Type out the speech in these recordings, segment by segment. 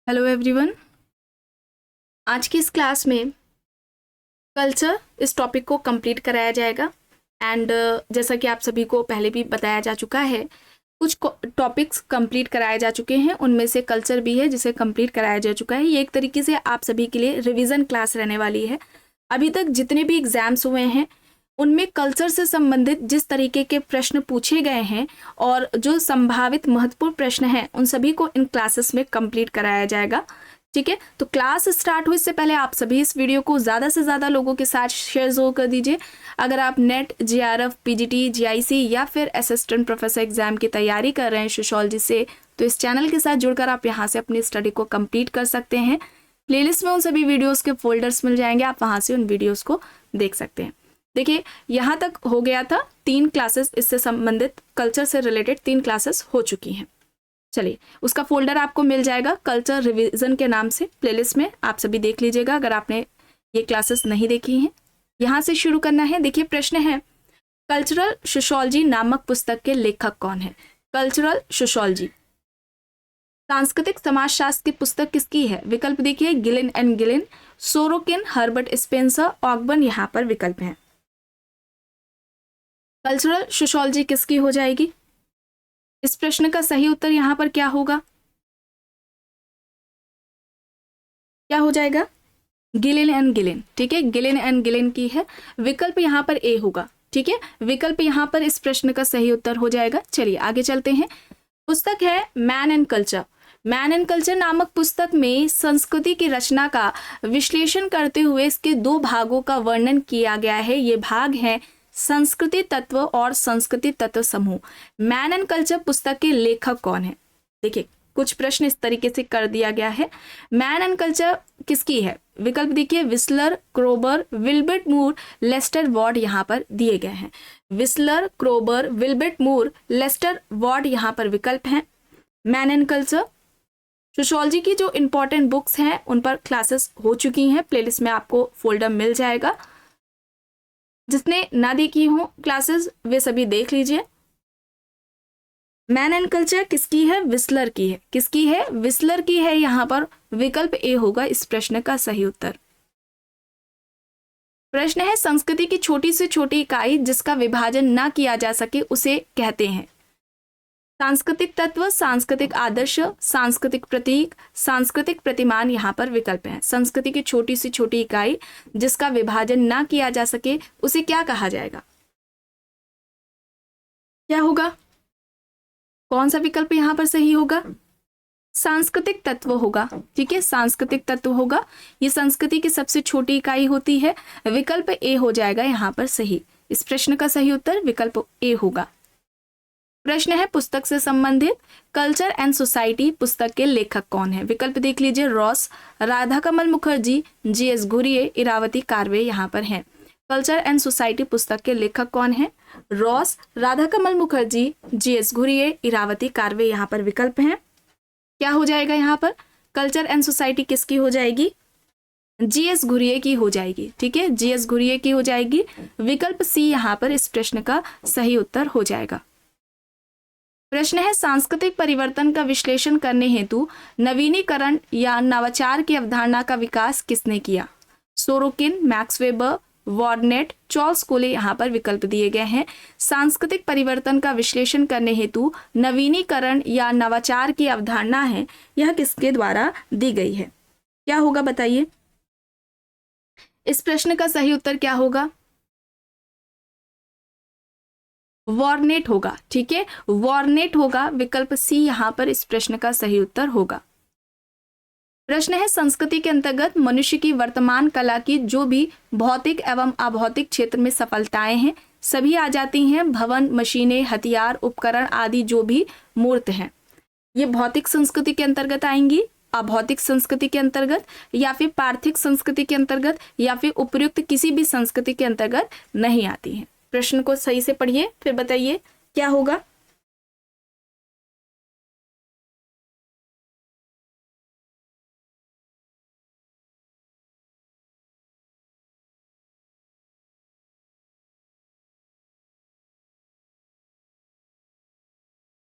Hello everyone. आज की इस क्लास में कल्चर इस टॉपिक को कंप्लीट कराया जाएगा एंड जैसा कि आप सभी को पहले भी बताया जा चुका है, कुछ टॉपिक्स कंप्लीट कराए जा चुके हैं, उनमें से कल्चर भी है जिसे कंप्लीट कराया जा चुका है। ये एक तरीके से आप सभी के लिए रिवीजन क्लास रहने वाली है। अभी तक जितने भी एग्जाम्स हुए हैं उनमें कल्चर से संबंधित जिस तरीके के प्रश्न पूछे गए हैं और जो संभावित महत्वपूर्ण प्रश्न हैं उन सभी को इन क्लासेस में कंप्लीट कराया जाएगा। ठीक है, तो क्लास स्टार्ट हुई इससे पहले आप सभी इस वीडियो को ज़्यादा से ज़्यादा लोगों के साथ शेयर जरूर कर दीजिए। अगर आप नेट, जीआरएफ, पीजीटी, जीआईसी या फिर असिस्टेंट प्रोफेसर एग्जाम की तैयारी कर रहे हैं सोशियोलॉजी से, तो इस चैनल के साथ जुड़कर आप यहाँ से अपनी स्टडी को कंप्लीट कर सकते हैं। प्लेलिस्ट में उन सभी वीडियोज़ के फोल्डर्स मिल जाएंगे, आप वहाँ से उन वीडियोज़ को देख सकते हैं। देखिए, यहाँ तक हो गया था 3 क्लासेस, इससे संबंधित कल्चर से रिलेटेड 3 क्लासेस हो चुकी हैं। चलिए, उसका फोल्डर आपको मिल जाएगा कल्चर रिवीजन के नाम से प्लेलिस्ट में, आप सभी देख लीजिएगा अगर आपने ये क्लासेस नहीं देखी हैं। यहाँ से शुरू करना है। देखिए, प्रश्न है कल्चरल सोशियोलॉजी नामक पुस्तक के लेखक कौन है? कल्चरल सोशियोलॉजी सांस्कृतिक समाजशास्त्र की पुस्तक किसकी है? विकल्प देखिए, Gillin and Gillin, Sorokin, Herbert Spencer, Ogburn यहाँ पर विकल्प हैं। कल्चरल सोशियोलॉजी किसकी हो जाएगी? इस प्रश्न का सही उत्तर यहाँ पर क्या होगा? क्या हो जाएगा? Gillin and Gillin. ठीक है, गिलिन एंड गिलिन की है। विकल्प यहाँ पर ए होगा। ठीक है, विकल्प यहाँ पर इस प्रश्न का सही उत्तर हो जाएगा। चलिए आगे चलते हैं। पुस्तक है man and culture. Man and culture नामक पुस्तक में संस्कृति की रचना का विश्लेषण करते हुए इसके 2 भागों का वर्णन किया गया है। ये भाग हैं संस्कृति तत्व और संस्कृति तत्व समूह। मैन एंड कल्चर पुस्तक के लेखक कौन है? देखिए, कुछ प्रश्न इस तरीके से कर दिया गया है। मैन एंड कल्चर किसकी है? विकल्प देखिए, विस्लर, क्रोबर, विल्बर्ट मूर, लेस्टर वॉर्ड यहाँ पर दिए गए हैं। विस्लर, क्रोबर, विल्बर्ट मूर, लेस्टर वॉर्ड यहाँ पर विकल्प हैं। मैन एंड कल्चर सोशियोलॉजी की जो इंपॉर्टेंट बुक्स हैं उन पर क्लासेस हो चुकी हैं, प्लेलिस्ट में आपको फोल्डर मिल जाएगा। जिसने ना देखी हो क्लासेस वे सभी देख लीजिए। मैन एंड कल्चर किसकी है? विस्लर की है। किसकी है? विस्लर की है। यहाँ पर विकल्प ए होगा इस प्रश्न का सही उत्तर। प्रश्न है संस्कृति की छोटी से छोटी इकाई जिसका विभाजन ना किया जा सके उसे कहते हैं। सांस्कृतिक तत्व, सांस्कृतिक आदर्श, सांस्कृतिक प्रतीक, सांस्कृतिक प्रतिमान यहाँ पर विकल्प हैं। संस्कृति की छोटी से छोटी इकाई जिसका विभाजन ना किया जा सके उसे क्या कहा जाएगा? क्या होगा? कौन सा विकल्प यहाँ पर सही होगा? सांस्कृतिक तत्व होगा। ठीक है, सांस्कृतिक तत्व होगा। ये संस्कृति की सबसे छोटी इकाई होती है। विकल्प ए हो जाएगा यहाँ पर सही। इस प्रश्न का सही उत्तर विकल्प ए होगा। प्रश्न है पुस्तक से संबंधित कल्चर एंड सोसाइटी पुस्तक के लेखक कौन है? विकल्प देख लीजिए, रॉस, राधाकमल मुखर्जी, जीएस घुरिये, इरावती कार्वे यहाँ पर हैं। कल्चर एंड सोसाइटी पुस्तक के लेखक कौन है? रॉस, राधाकमल मुखर्जी, जीएस घुरिये, इरावती कार्वे यहाँ पर विकल्प हैं। क्या हो जाएगा यहाँ पर? कल्चर एंड सोसाइटी किसकी हो जाएगी? जीएस घुरिये की हो जाएगी। ठीक है, जीएस घुरिये की हो जाएगी। विकल्प सी यहाँ पर इस प्रश्न का सही उत्तर हो जाएगा। प्रश्न है सांस्कृतिक परिवर्तन का विश्लेषण करने हेतु नवीनीकरण या नवाचार की अवधारणा का विकास किसने किया? सोरोकिन, मैक्स वेबर, वॉर्डनेट, चार्ल्स कोले यहाँ पर विकल्प दिए गए हैं। सांस्कृतिक परिवर्तन का विश्लेषण करने हेतु नवीनीकरण या नवाचार की अवधारणा है, यह किसके द्वारा दी गई है? क्या होगा बताइए? इस प्रश्न का सही उत्तर क्या होगा? वॉर्नेट होगा। ठीक है, वॉर्नेट होगा। विकल्प सी यहाँ पर इस प्रश्न का सही उत्तर होगा। प्रश्न है संस्कृति के अंतर्गत मनुष्य की वर्तमान कला की जो भी भौतिक एवं अभौतिक क्षेत्र में सफलताएं हैं सभी आ जाती हैं। भवन, मशीनें, हथियार, उपकरण आदि जो भी मूर्त हैं, ये भौतिक संस्कृति के अंतर्गत आएंगी, अभौतिक संस्कृति के अंतर्गत, या फिर पार्थिव संस्कृति के अंतर्गत, या फिर उपयुक्त किसी भी संस्कृति के अंतर्गत नहीं आती हैं। प्रश्न को सही से पढ़िए फिर बताइए क्या होगा।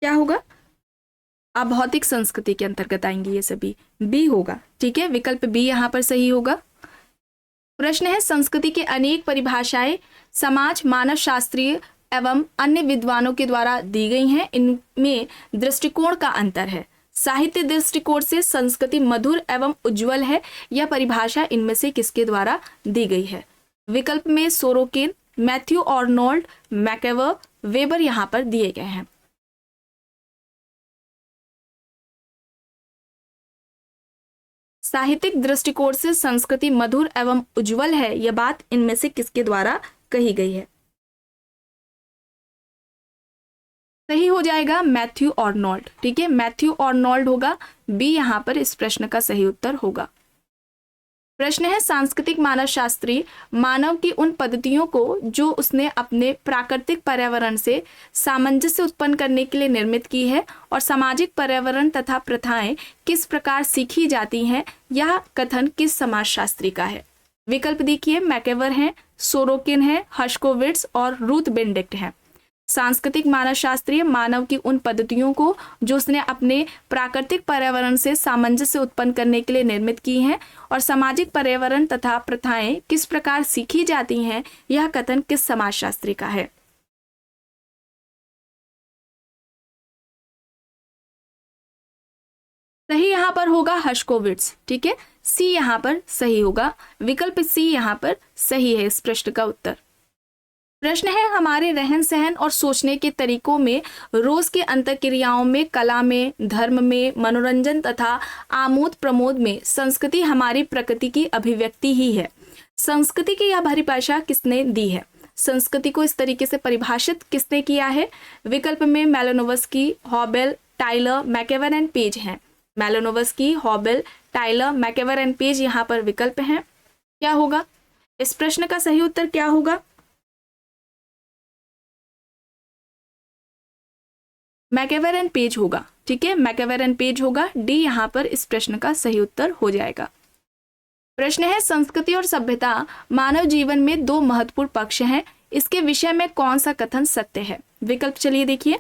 क्या होगा? अभौतिक संस्कृति के अंतर्गत आएंगी ये सभी, बी होगा। ठीक है, विकल्प बी यहाँ पर सही होगा। प्रश्न है संस्कृति की अनेक परिभाषाएं समाज मानव शास्त्रीय एवं अन्य विद्वानों के द्वारा दी गई हैं, इनमें दृष्टिकोण का अंतर है। साहित्य दृष्टिकोण से संस्कृति मधुर एवं उज्जवल है, यह परिभाषा इनमें से किसके द्वारा दी गई है? विकल्प में सोरोकिन, मैथ्यू आर्नोल्ड, मैकेवर, वेबर यहाँ पर दिए गए हैं। साहित्यिक दृष्टिकोण से संस्कृति मधुर एवं उज्जवल है, यह बात इनमें से किसके द्वारा कही गई है? सही हो जाएगा मैथ्यू आर्नोल्ड। ठीक है, मैथ्यू आर्नोल्ड होगा, बी यहाँ पर इस प्रश्न का सही उत्तर होगा। प्रश्न है सांस्कृतिक मानव शास्त्री मानव की उन पद्धतियों को जो उसने अपने प्राकृतिक पर्यावरण से सामंजस्य उत्पन्न करने के लिए निर्मित की है और सामाजिक पर्यावरण तथा प्रथाएं किस प्रकार सीखी जाती हैं, यह कथन किस समाजशास्त्री का है? विकल्प देखिए, मैकेवर हैं, सोरोकिन है, हर्शकोविट्स और रूथ बेनेडिक्ट हैं। सांस्कृतिक मानव शास्त्रीय मानव की उन पद्धतियों को जो उसने अपने प्राकृतिक पर्यावरण से सामंजस्य उत्पन्न करने के लिए निर्मित की हैं और सामाजिक पर्यावरण तथा प्रथाएं किस प्रकार सीखी जाती हैं, यह कथन किस समाजशास्त्री का है? सही यहाँ पर होगा हर्शकोविट्स। ठीक है, सी यहाँ पर सही होगा, विकल्प सी यहाँ पर सही है इस प्रश्न का उत्तर। प्रश्न है हमारे रहन सहन और सोचने के तरीकों में, रोज की अंतःक्रियाओं में, कला में, धर्म में, मनोरंजन तथा आमोद प्रमोद में संस्कृति हमारी प्रकृति की अभिव्यक्ति ही है। संस्कृति की यह परिभाषा किसने दी है? संस्कृति को इस तरीके से परिभाषित किसने किया है? विकल्प में मेलानोव्स्की, हॉबेल, टाइलर, मैकेवर एंड पेज हैं। मेलानोव्स्की, हॉबेल, टाइलर, मैकेवर एंड पेज यहाँ पर विकल्प हैं। क्या होगा इस प्रश्न का सही उत्तर? क्या होगा? मैकेवर एंड पेज होगा। ठीक है, मैकेवर एंड पेज होगा, डी यहाँ पर इस प्रश्न का सही उत्तर हो जाएगा। प्रश्न है संस्कृति और सभ्यता मानव जीवन में दो महत्वपूर्ण पक्ष हैं, इसके विषय में कौन सा कथन सत्य है? विकल्प चलिए देखिए,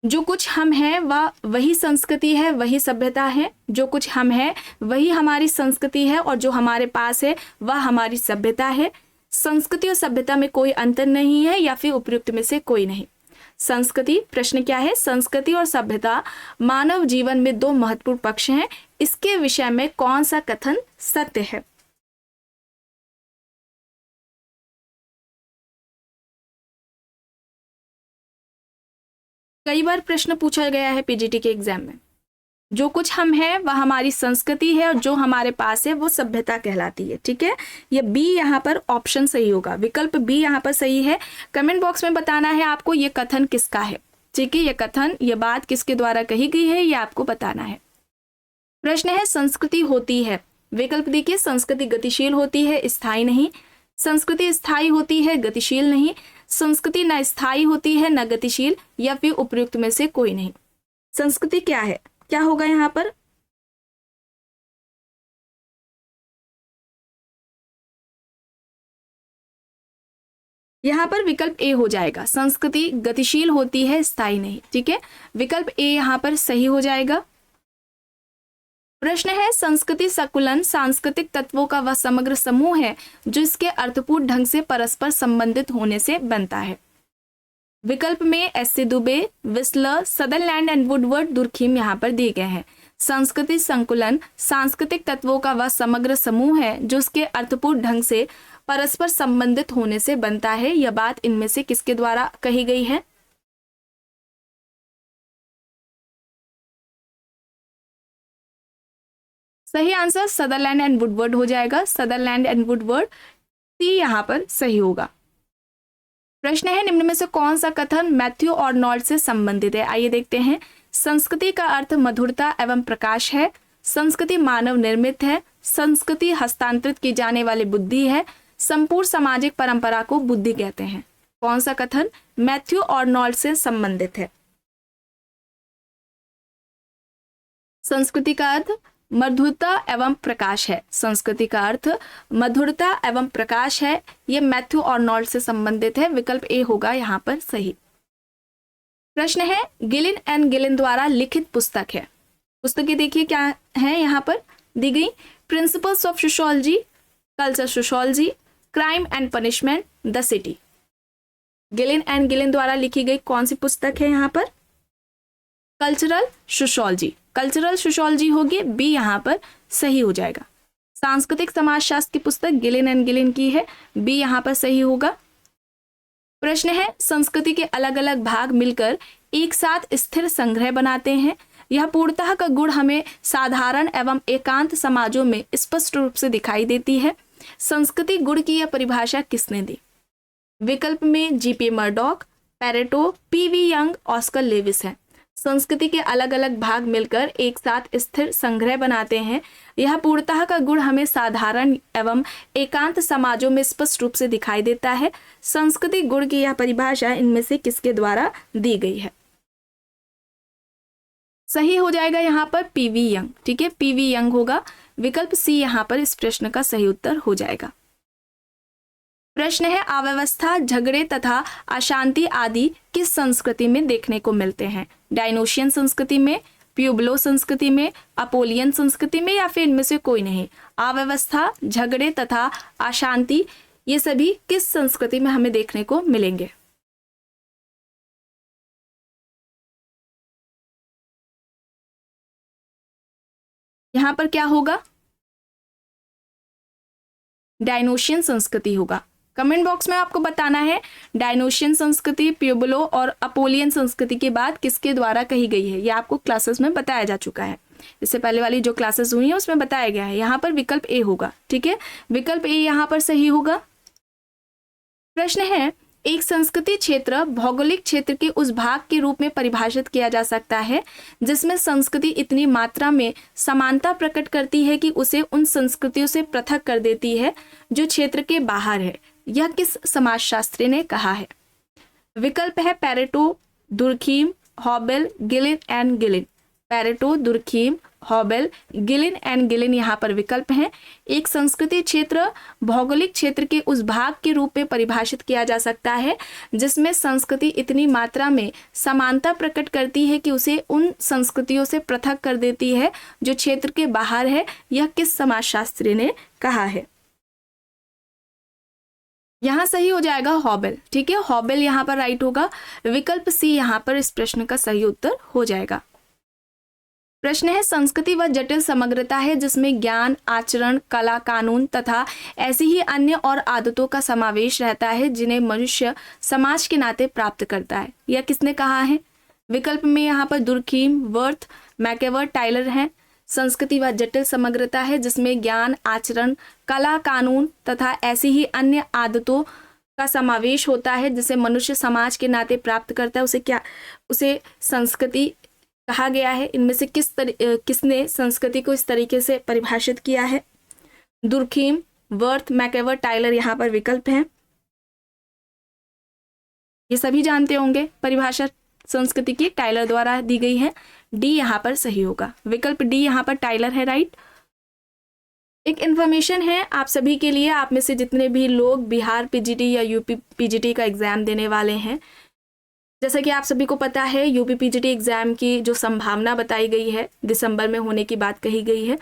जो कुछ हम हैं वह वही संस्कृति है, वही सभ्यता है। जो कुछ हम हैं वही हमारी संस्कृति है और जो हमारे पास है वह हमारी सभ्यता है। संस्कृति और सभ्यता में कोई अंतर नहीं है या फिर उपयुक्त में से कोई नहीं। संस्कृति, प्रश्न क्या है? संस्कृति और सभ्यता मानव जीवन में दो महत्वपूर्ण पक्ष हैं, इसके विषय में कौन सा कथन सत्य है? कई बार प्रश्न पूछा गया है पीजीटी के एग्जाम में। जो कुछ हम हैं वह हमारी संस्कृति है और जो हमारे पास है वो सभ्यता कहलाती है। ठीक है, ये बी यहाँ पर ऑप्शन सही होगा, विकल्प बी यहाँ पर सही है। कमेंट बॉक्स में बताना है आपको ये कथन किसका है। ठीक है, ये कथन, ये बात किसके द्वारा कही गई है, ये आपको बताना है। प्रश्न है संस्कृति होती है, विकल्प देखिए, संस्कृति गतिशील होती है, स्थायी नहीं। संस्कृति स्थायी होती है, गतिशील नहीं। संस्कृति न स्थायी होती है न गतिशील, या फिर उपयुक्त में से कोई नहीं। संस्कृति क्या है? क्या होगा यहाँ पर? यहाँ पर विकल्प ए हो जाएगा, संस्कृति गतिशील होती है, स्थायी नहीं। ठीक है, विकल्प ए यहाँ पर सही हो जाएगा। प्रश्न है संस्कृति संकुलन सांस्कृतिक तत्वों का वह समग्र समूह है जो इसके अर्थपूर्ण ढंग से परस्पर संबंधित होने से बनता है। विकल्प में एस.ए. Dubey, whistler, Sutherland and Woodward, Durkheim यहाँ पर दिए गए हैं। संस्कृति संकुलन सांस्कृतिक तत्वों का वह समग्र समूह है जो उसके अर्थपूर्ण ढंग से परस्पर संबंधित होने से बनता है। यह बात इनमें से किसके द्वारा कही गई है? सही आंसर सदरलैंड एंड वुडवर्ड हो जाएगा, सदरलैंड एंड वुडवर्ड, सी यहाँ पर सही होगा। प्रश्न है निम्न में से कौन सा कथन मैथ्यू आर्नोल्ड से संबंधित है? आइए देखते हैं। संस्कृति का अर्थ मधुरता एवं प्रकाश है। संस्कृति मानव निर्मित है। संस्कृति हस्तांतरित की जाने वाली बुद्धि है। संपूर्ण सामाजिक परंपरा को बुद्धि कहते हैं। कौन सा कथन मैथ्यू आर्नोल्ड से संबंधित है? संस्कृति का अर्थ मधुरता एवं प्रकाश है। संस्कृति का अर्थ मधुरता एवं प्रकाश है, यह मैथ्यू आर्नोल्ड से संबंधित है। विकल्प ए होगा यहाँ पर सही। प्रश्न है गिलिन एंड गिलिन द्वारा लिखित पुस्तक है। पुस्तकें देखिए क्या है यहाँ पर दी गई, principles of sociology, culture sociology, crime and punishment, the city. Gillin and Gillin द्वारा लिखी गई कौन सी पुस्तक है यहाँ पर? Cultural sociology. कल्चरल सोशियोलॉजी होगी, बी यहाँ पर सही हो जाएगा। सांस्कृतिक समाजशास्त्र की पुस्तक गिलिन एंड गिलिन की है, बी यहाँ पर सही होगा। प्रश्न है संस्कृति के अलग अलग भाग मिलकर एक साथ स्थिर संग्रह बनाते हैं। यह पूर्णतः का गुण हमें साधारण एवं एकांत समाजों में स्पष्ट रूप से दिखाई देती है। संस्कृति गुण की यह परिभाषा किसने दी? विकल्प में G P Murdock, Pareto, P V Young, Oscar Lewis है। संस्कृति के अलग अलग भाग मिलकर एक साथ स्थिर संग्रह बनाते हैं। यह पूर्णतः का गुण हमें साधारण एवं एकांत समाजों में स्पष्ट रूप से दिखाई देता है। संस्कृति गुण की यह परिभाषा इनमें से किसके द्वारा दी गई है? सही हो जाएगा यहाँ पर पीवी यंग। ठीक है, पीवी यंग होगा। विकल्प सी यहाँ पर इस प्रश्न का सही उत्तर हो जाएगा। प्रश्न है अव्यवस्था, झगड़े तथा अशांति आदि किस संस्कृति में देखने को मिलते हैं? डायनोशियन संस्कृति में, प्यूबलो संस्कृति में, अपोलियन संस्कृति में, या फिर इनमें से कोई नहीं? अव्यवस्था, झगड़े तथा अशांति ये सभी किस संस्कृति में हमें देखने को मिलेंगे? यहां पर क्या होगा? डायनोशियन संस्कृति होगा। कमेंट बॉक्स में आपको बताना है डायनोशियन संस्कृति, प्यूबलो और अपोलियन संस्कृति की बात किसके द्वारा कही गई है। ये आपको क्लासेस में बताया जा चुका है, इससे पहले वाली जो क्लासेस हुई है उसमें बताया गया है। यहाँ पर विकल्प ए होगा। ठीक है, विकल्प ए यहाँ पर सही होगा। प्रश्न है एक संस्कृति क्षेत्र भौगोलिक क्षेत्र के उस भाग के रूप में परिभाषित किया जा सकता है जिसमें संस्कृति इतनी मात्रा में समानता प्रकट करती है कि उसे उन संस्कृतियों से पृथक कर देती है जो क्षेत्र के बाहर है। यह किस समाजशास्त्री ने कहा है? विकल्प है Pareto, Durkheim, Hoebel, Gillin and Gillin. Pareto, Durkheim, Hoebel, Gillin and Gillin यहाँ पर विकल्प हैं। एक संस्कृति क्षेत्र भौगोलिक क्षेत्र के उस भाग के रूप में परिभाषित किया जा सकता है जिसमें संस्कृति इतनी मात्रा में समानता प्रकट करती है कि उसे उन संस्कृतियों से पृथक कर देती है जो क्षेत्र के बाहर है। यह किस समाजशास्त्री ने कहा है? यहाँ सही हो जाएगा हॉबेल। ठीक है, हॉबेल यहाँ पर राइट होगा। विकल्प सी यहाँ पर इस प्रश्न का सही उत्तर हो जाएगा। प्रश्न है संस्कृति वह जटिल समग्रता है जिसमें ज्ञान, आचरण, कला, कानून तथा ऐसी ही अन्य और आदतों का समावेश रहता है जिन्हें मनुष्य समाज के नाते प्राप्त करता है। यह किसने कहा है? विकल्प में यहाँ पर दुर्खीम, वर्थ, मैकेवर, टाइलर हैं। संस्कृति वह जटिल समग्रता है जिसमें ज्ञान, आचरण, कला, कानून तथा ऐसी ही अन्य आदतों का समावेश होता है जिसे मनुष्य समाज के नाते प्राप्त करता है। उसे संस्कृति कहा गया है। इनमें से किसने संस्कृति को इस तरीके से परिभाषित किया है? दुर्खीम, वर्थ, मैकेवर, टाइलर यहाँ पर विकल्प हैं। ये सभी जानते होंगे परिभाषा संस्कृति की टाइलर द्वारा दी गई है। डी यहाँ पर सही होगा। विकल्प डी यहाँ पर टाइलर है राइट। एक इन्फॉर्मेशन है आप सभी के लिए, आप में से जितने भी लोग बिहार पीजीटी या यूपी पीजीटी का एग्जाम देने वाले हैं, जैसा कि आप सभी को पता है यूपी पीजीटी एग्जाम की जो संभावना बताई गई है दिसंबर में होने की बात कही गई है।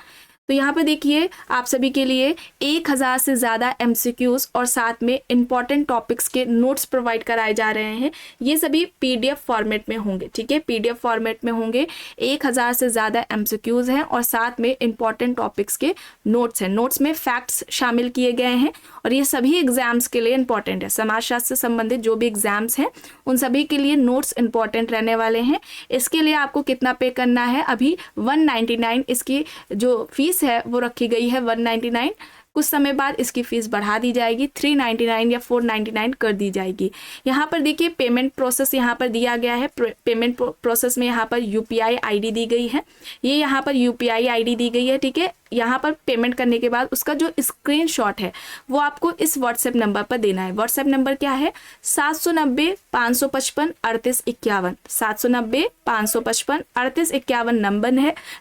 तो यहाँ पे देखिए आप सभी के लिए 1000 से ज़्यादा MCQs और साथ में इम्पॉर्टेंट टॉपिक्स के नोट्स प्रोवाइड कराए जा रहे हैं। ये सभी PDF फॉर्मेट में होंगे। ठीक है, PDF फॉर्मेट में होंगे। 1000 से ज़्यादा MCQs हैं और साथ में इम्पॉर्टेंट टॉपिक्स के नोट्स हैं। नोट्स में फैक्ट्स शामिल किए गए हैं और ये सभी एग्जाम्स के लिए इम्पॉर्टेंट है। समाजशास्त्र से संबंधित जो भी एग्जाम्स हैं उन सभी के लिए नोट्स इम्पॉर्टेंट रहने वाले हैं। इसके लिए आपको कितना पे करना है? अभी 199 इसकी जो फीस है वो रखी गई है 199। कुछ समय बाद इसकी फीस बढ़ा दी जाएगी, 399 या 499 कर दी जाएगी। यहाँ पर देखिए पेमेंट प्रोसेस यहाँ पर दिया गया है। पेमेंट प्रोसेस में यहाँ पर UPI ID दी गई है। ये यहाँ पर UPI ID दी गई है। ठीक है, यहाँ पर पेमेंट करने के बाद उसका जो स्क्रीनशॉट है वो आपको इस व्हाट्सएप नंबर पर देना है। व्हाट्सएप नंबर क्या है? 790 555 38 51। 790 555 38 51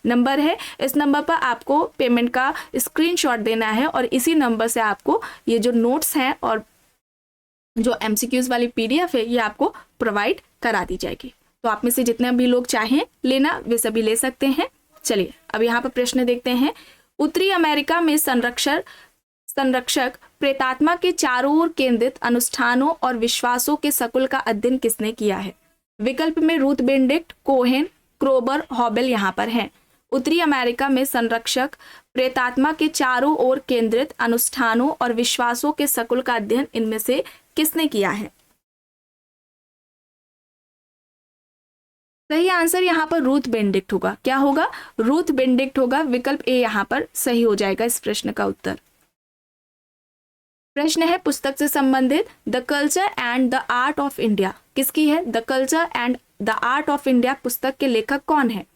नंबर है। इस नंबर पर आपको पेमेंट का स्क्रीनशॉट देना है और इसी नंबर से आपको ये जो नोट्स हैं और जो MCQs वाली PDF है ये आपको प्रोवाइड करा दी जाएगी। तो आप में से जितने भी लोग चाहें लेना वे सभी ले सकते हैं। चलिए अब यहाँ पर प्रश्न देखते हैं। उत्तरी अमेरिका में संरक्षक प्रेतात्मा के चारों ओर केंद्रित अनुष्ठानों और विश्वासों के सकुल का अध्ययन किसने किया है? विकल्प में रूथ बेनेडिक्ट, कोहेन, क्रोबर, हॉबेल यहाँ पर हैं। उत्तरी अमेरिका में संरक्षक प्रेतात्मा के चारों ओर केंद्रित अनुष्ठानों और विश्वासों के सकुल का अध्ययन इनमें से किसने किया है? सही आंसर यहाँ पर रूथ बेनेडिक्ट होगा। क्या होगा? रूथ बेनेडिक्ट होगा। विकल्प ए यहाँ पर सही हो जाएगा इस प्रश्न का उत्तर। प्रश्न है पुस्तक से संबंधित, the culture and the art of India किसकी है? The culture and the art of India पुस्तक के लेखक कौन है?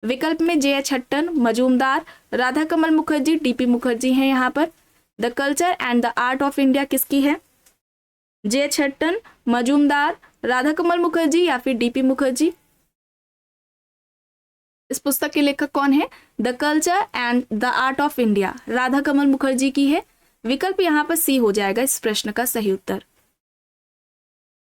विकल्प में JH. Hutton, Majumdar, Radha Kamal Mukherjee, DP. Mukherjee हैं यहाँ पर। The culture and the art of India किसकी है? जे.एच. हट्टन, मजूमदार, राधा कमल मुखर्जी या फिर डी.पी. मुखर्जी? इस पुस्तक के लेखक कौन है? The culture and the art of India Radha Kamal Mukherjee की है। विकल्प यहाँ पर सी हो जाएगा इस प्रश्न का सही उत्तर।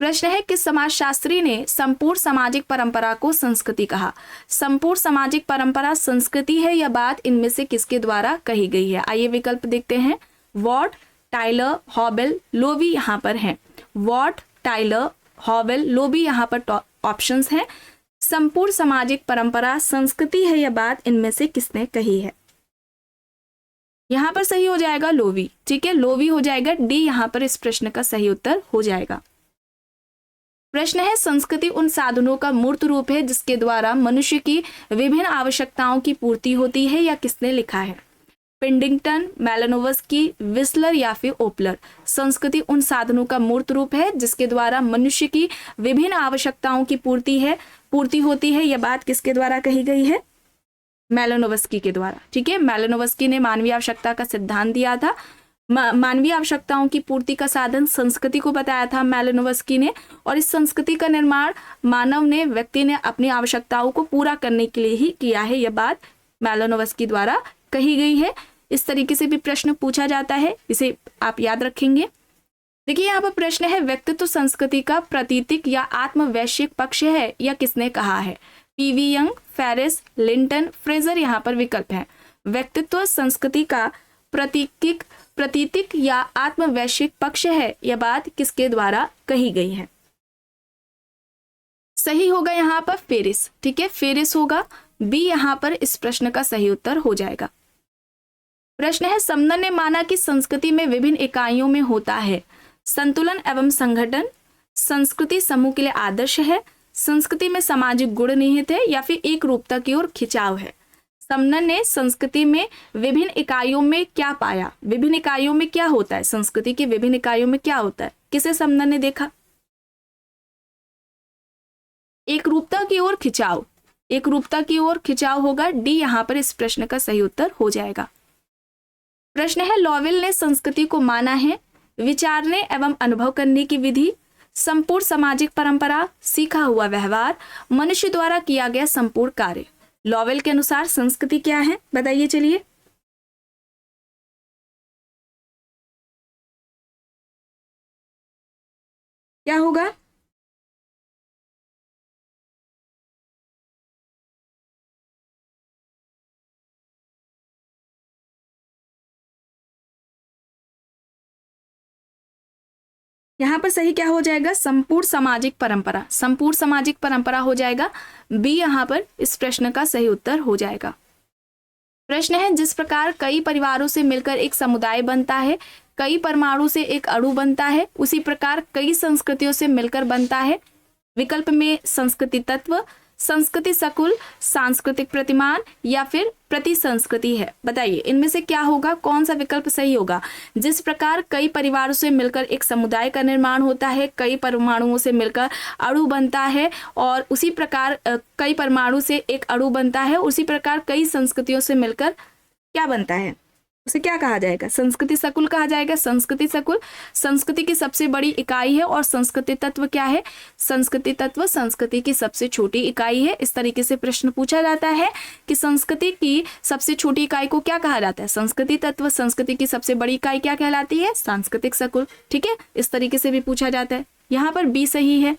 प्रश्न है किस समाजशास्त्री ने संपूर्ण सामाजिक परंपरा को संस्कृति कहा? संपूर्ण सामाजिक परंपरा संस्कृति है यह बात इनमें से किसके द्वारा कही गई है? आइए विकल्प देखते हैं। वॉट, टाइलर, हॉबेल, लोवी यहाँ पर हैं। वॉट, टाइलर, हॉबेल, लोवी यहाँ पर ऑप्शंस हैं। संपूर्ण सामाजिक परंपरा संस्कृति है यह बात इनमें से किसने कही है? यहां पर सही हो जाएगा लोवी। ठीक है, लोवी हो जाएगा। डी यहां पर इस प्रश्न का सही उत्तर हो जाएगा। प्रश्न है संस्कृति उन साधनों का मूर्त रूप है जिसके द्वारा मनुष्य की विभिन्न आवश्यकताओं की पूर्ति होती है, या किसने लिखा है? पेंडिंगटन, मैलिनोवस्की, विस्लर या फिर ओपलर। संस्कृति उन साधनों का मूर्त रूप है जिसके द्वारा मनुष्य की विभिन्न आवश्यकताओं की पूर्ति होती है, यह बात किसके द्वारा कही गई है? मैलिनोवस्की के द्वारा। ठीक है, मैलिनोवस्की ने मानवीय आवश्यकता का सिद्धांत दिया था। मानवीय आवश्यकताओं की पूर्ति का साधन संस्कृति को बताया था मैलिनोवस्की ने, और इस संस्कृति का निर्माण व्यक्ति ने अपनी आवश्यकताओं को पूरा करने के लिए ही किया है, यह बात मैलिनोवस्की द्वारा कही गई है। इस तरीके से भी प्रश्न पूछा जाता है, इसे आप याद रखेंगे। देखिए यहाँ पर प्रश्न है व्यक्तित्व संस्कृति का प्रतीतिक या आत्मवैश्विक पक्ष है, यह किसने कहा है? P V Young, Ferris, Linton, Fraser यहाँ पर विकल्प है। व्यक्तित्व संस्कृति का प्रतीतिक या आत्मवैश्विक पक्ष है, यह बात किसके द्वारा कही गई है? सही होगा यहाँ पर फेरिस। ठीक है, फेरिस होगा। बी यहाँ पर इस प्रश्न का सही उत्तर हो जाएगा। प्रश्न है समनन ने माना कि संस्कृति में विभिन्न इकाइयों में होता है संतुलन एवं संगठन, संस्कृति समूह के लिए आदर्श है, संस्कृति में सामाजिक गुण निहित है, या फिर एक रूपता की ओर खिंचाव है। समनन ने संस्कृति में विभिन्न इकाइयों में क्या पाया? विभिन्न इकाइयों में क्या होता है? संस्कृति की विभिन्न इकाइयों में क्या होता है? किसे समनन ने देखा? एक रूपता की ओर खिंचाव। एक रूपता की ओर खिंचाव होगा। डी यहाँ पर इस प्रश्न का सही उत्तर हो जाएगा। प्रश्न है लॉवेल ने संस्कृति को माना है विचारने एवं अनुभव करने की विधि, संपूर्ण सामाजिक परंपरा, सीखा हुआ व्यवहार, मनुष्य द्वारा किया गया संपूर्ण कार्य। लॉवेल के अनुसार संस्कृति क्या है? बताइए चलिए। क्या होगा? यहाँ पर सही क्या हो जाएगा? संपूर्ण सामाजिक परंपरा। संपूर्ण सामाजिक परंपरा हो जाएगा। बी यहाँ पर इस प्रश्न का सही उत्तर हो जाएगा। प्रश्न है जिस प्रकार कई परिवारों से मिलकर एक समुदाय बनता है, कई परमाणु से एक अणु बनता है, उसी प्रकार कई संस्कृतियों से मिलकर बनता है। विकल्प में संस्कृति तत्व, संस्कृति सकुल, सांस्कृतिक प्रतिमान या फिर प्रति संस्कृति है। बताइए इनमें से क्या होगा? कौन सा विकल्प सही होगा? जिस प्रकार कई परिवारों से मिलकर एक समुदाय का निर्माण होता है, कई परमाणुओं से मिलकर अणु बनता है, और उसी प्रकार कई परमाणु से एक अणु बनता है, उसी प्रकार कई संस्कृतियों से मिलकर क्या बनता है? उसे क्या कहा जाएगा? संस्कृति सकुल कहा जाएगा। संस्कृति सकुल संस्कृति की सबसे बड़ी इकाई है, और संस्कृति तत्व क्या है? संस्कृति तत्व संस्कृति की सबसे छोटी इकाई है। इस तरीके से प्रश्न पूछा जाता है कि संस्कृति की सबसे छोटी इकाई को क्या कहा जाता है? संस्कृति तत्व। संस्कृति की सबसे बड़ी इकाई क्या कहलाती है? सांस्कृतिक सकुल। ठीक है, इस तरीके से भी पूछा जाता है। यहाँ पर बी सही है।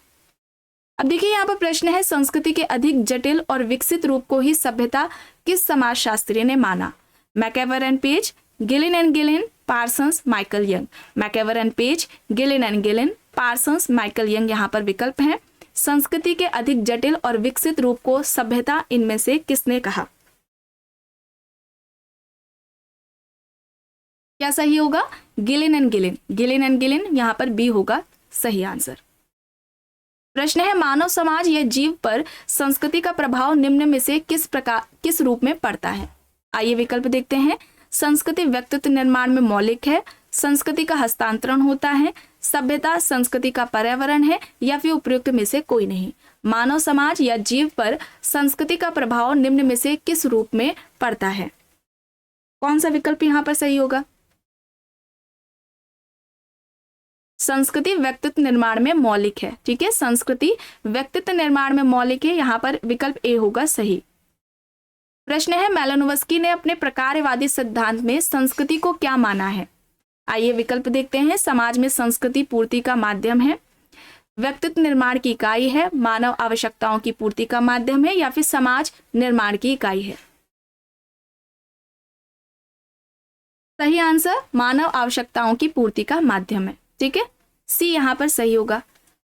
अब देखिए यहाँ पर प्रश्न है, संस्कृति के अधिक जटिल और विकसित रूप को ही सभ्यता किस समाजशास्त्री ने माना? MacIver and Page, Gillin and Gillin, Parsons, Michael Young. MacIver and Page, Gillin and Gillin, Parsons, Michael Young यहाँ पर विकल्प हैं। संस्कृति के अधिक जटिल और विकसित रूप को सभ्यता इनमें से किसने कहा? क्या सही होगा? Gillin and Gillin. Gillin and Gillin यहाँ पर बी होगा सही आंसर। प्रश्न है, मानव समाज या जीव पर संस्कृति का प्रभाव निम्न में से किस रूप में पड़ता है? आइए विकल्प देखते हैं। संस्कृति व्यक्तित्व निर्माण में मौलिक है, संस्कृति का हस्तांतरण होता है, सभ्यता संस्कृति का पर्यावरण है, या फिर उपयुक्त में से कोई नहीं। मानव समाज या जीव पर संस्कृति का प्रभाव निम्न में से किस रूप में पड़ता है? कौन सा विकल्प यहाँ पर सही होगा? संस्कृति व्यक्तित्व निर्माण में मौलिक है। ठीक है, संस्कृति व्यक्तित्व निर्माण में मौलिक है, यहाँ पर विकल्प ए होगा सही। प्रश्न है, मैलिनोवस्की ने अपने प्रकारवादी सिद्धांत में संस्कृति को क्या माना है? आइए विकल्प देखते हैं। समाज में संस्कृति पूर्ति का माध्यम है, व्यक्तित्व निर्माण की इकाई है, मानव आवश्यकताओं की पूर्ति का माध्यम है, या फिर समाज निर्माण की इकाई है। सही आंसर मानव आवश्यकताओं की पूर्ति का माध्यम है। ठीक है, सी यहाँ पर सही होगा।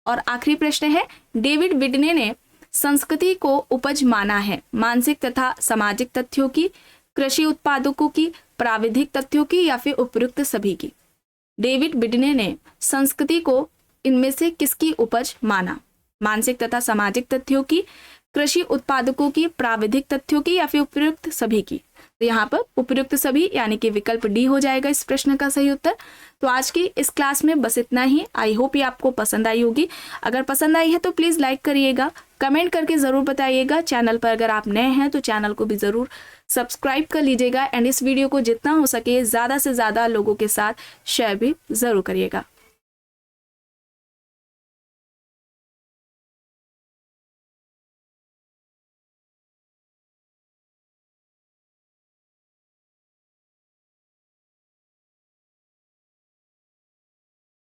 और आखिरी प्रश्न है, डेविड विडने ने संस्कृति को उपज माना है मानसिक तथा सामाजिक तथ्यों की, कृषि उत्पादकों की, प्राविधिक तथ्यों की, या फिर उपयुक्त सभी की? डेविड विडने ने संस्कृति को इनमें से किसकी उपज माना? मानसिक तथा सामाजिक तथ्यों की, कृषि उत्पादकों की, प्राविधिक तथ्यों की, या फिर उपयुक्त सभी की? तो यहाँ पर उपयुक्त सभी यानी कि विकल्प डी हो जाएगा इस प्रश्न का सही उत्तर। तो आज की इस क्लास में बस इतना ही। आई होप ये आपको पसंद आई होगी। अगर पसंद आई है तो प्लीज़ लाइक करिएगा, कमेंट करके ज़रूर बताइएगा। चैनल पर अगर आप नए हैं तो चैनल को भी ज़रूर सब्सक्राइब कर लीजिएगा एंड इस वीडियो को जितना हो सके ज़्यादा से ज़्यादा लोगों के साथ शेयर भी ज़रूर करिएगा।